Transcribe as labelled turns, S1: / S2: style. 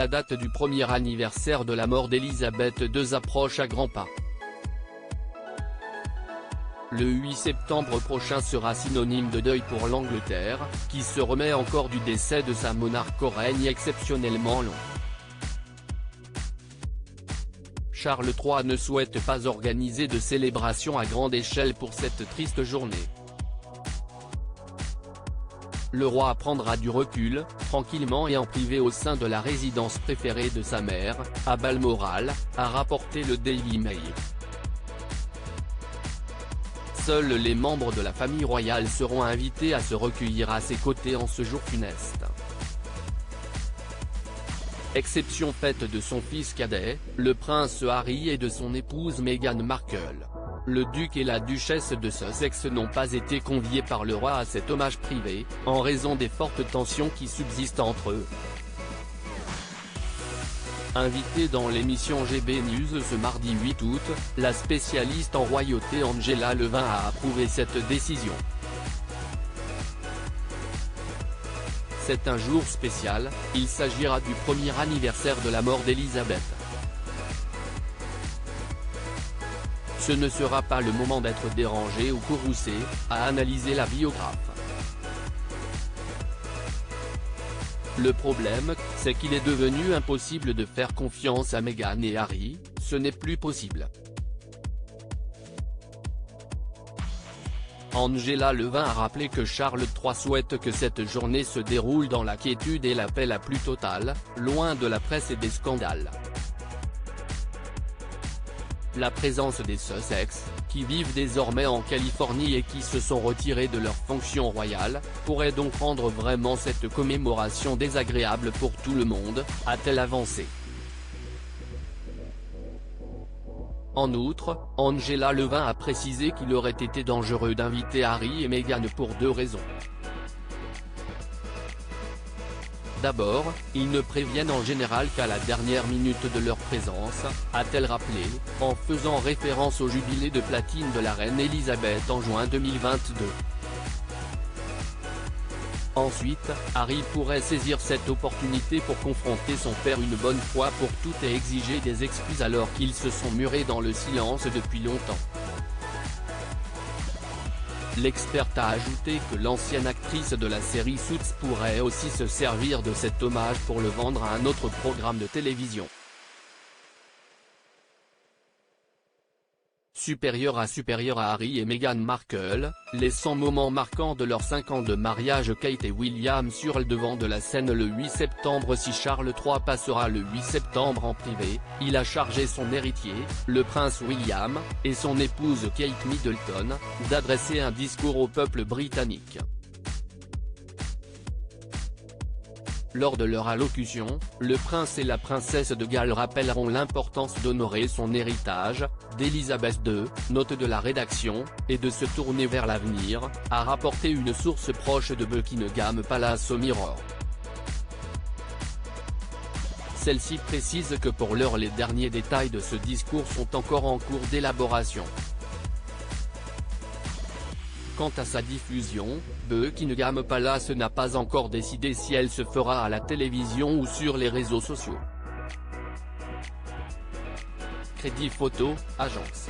S1: La date du premier anniversaire de la mort d'Elisabeth II approche à grands pas. Le 8 septembre prochain sera synonyme de deuil pour l'Angleterre, qui se remet encore du décès de sa monarque au règne exceptionnellement long. Charles III ne souhaite pas organiser de célébration à grande échelle pour cette triste journée. Le roi prendra du recul, tranquillement et en privé au sein de la résidence préférée de sa mère, à Balmoral, a rapporté le Daily Mail. Seuls les membres de la famille royale seront invités à se recueillir à ses côtés en ce jour funeste. Exception faite de son fils cadet, le prince Harry et de son épouse Meghan Markle. Le duc et la duchesse de Sussex n'ont pas été conviés par le roi à cet hommage privé, en raison des fortes tensions qui subsistent entre eux. Invitée dans l'émission GB News ce mardi 8 août, la spécialiste en royauté Angela Levin a approuvé cette décision. C'est un jour spécial, il s'agira du premier anniversaire de la mort d'Elisabeth. Ce ne sera pas le moment d'être dérangé ou courroucé, a analysé la biographe. Le problème, c'est qu'il est devenu impossible de faire confiance à Meghan et Harry, ce n'est plus possible. Angela Levin a rappelé que Charles III souhaite que cette journée se déroule dans la quiétude et la paix la plus totale, loin de la presse et des scandales. La présence des Sussex, qui vivent désormais en Californie et qui se sont retirés de leurs fonctions royales, pourrait donc rendre vraiment cette commémoration désagréable pour tout le monde, a-t-elle avancé. En outre, Angela Levin a précisé qu'il aurait été dangereux d'inviter Harry et Meghan pour deux raisons. D'abord, ils ne préviennent en général qu'à la dernière minute de leur présence, a-t-elle rappelé, en faisant référence au jubilé de platine de la reine Elisabeth en juin 2022. Ensuite, Harry pourrait saisir cette opportunité pour confronter son père une bonne fois pour toutes et exiger des excuses alors qu'ils se sont murés dans le silence depuis longtemps. L'experte a ajouté que l'ancienne actrice de la série Suits pourrait aussi se servir de cet hommage pour le vendre à un autre programme de télévision. Supérieur à Harry et Meghan Markle, les 100 moments marquants de leurs 5 ans de mariage. Kate et William sur le devant de la scène le 8 septembre. Si Charles III passera le 8 septembre en privé, il a chargé son héritier, le prince William, et son épouse Kate Middleton, d'adresser un discours au peuple britannique. Lors de leur allocution, le prince et la princesse de Galles rappelleront l'importance d'honorer son héritage, d'Elisabeth II, note de la rédaction, et de se tourner vers l'avenir, a rapporté une source proche de Buckingham Palace au Mirror. Celle-ci précise que pour l'heure les derniers détails de ce discours sont encore en cours d'élaboration. Quant à sa diffusion, Buckingham Palace n'a pas encore décidé si elle se fera à la télévision ou sur les réseaux sociaux. Crédit Photo, agence.